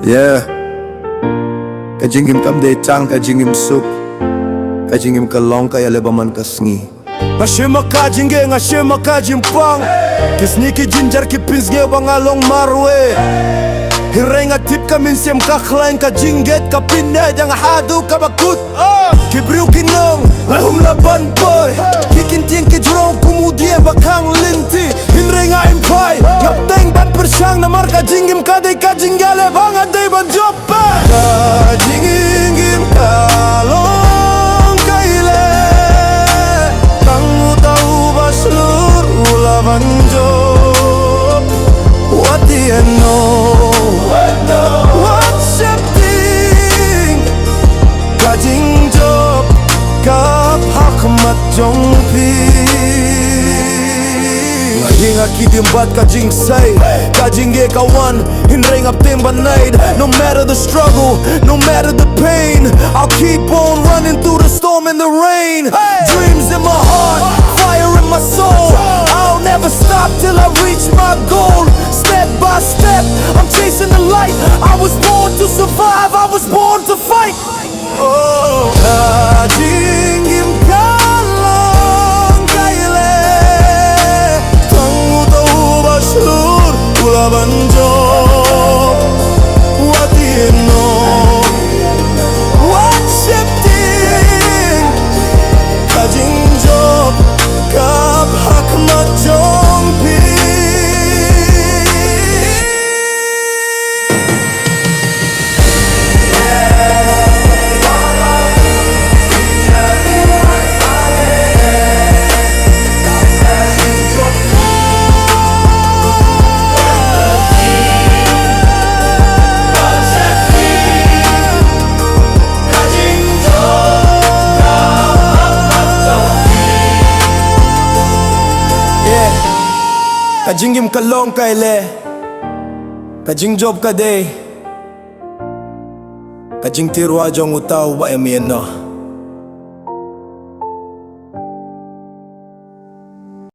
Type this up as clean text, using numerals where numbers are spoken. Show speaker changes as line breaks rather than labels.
Yeah. Kajingim kam de tang kajingim sup. Kajingim kalong kaya lebaman kasngi.
Ngashima kajinge ngashima kajimpang. Kisniki jinjar kipinzge bangalong marwe. Hirenga tip kamin siem kaklain kajinget kapined yang hadu kabakut. Kibriu kinong lahum laban boy. Kikintiang kidrong kumudie bakang linti. Hirenga impai ngapteng ban persyang namar kajingim kadai kajinggale bang adai ban jopa. Kajingim kalong kaile. Tangu tahu baslur ulaban job. What do you know? What's happening? Kajing job kap hakmat jongpi. Ngahinga kidimbat kajing say. Kajing ge kawan hinring up timbanade. No matter the struggle, no matter the pain, I'll keep on running through the storm and the rain. Dreams in my heart, fire in my soul. I'll never stop till I reach my goal. Step by step, I'm chasing the light. I was born to survive, I was born to fight. Kajing imkalang kaile. Tangu tahu baslur ulaban job. What do you know? What's shifting? Kajing job kap hakmat jongpi. Kajingim kalong kaile. Kajing job ka day. Kajing tirwa jong utaw ba emiyan no.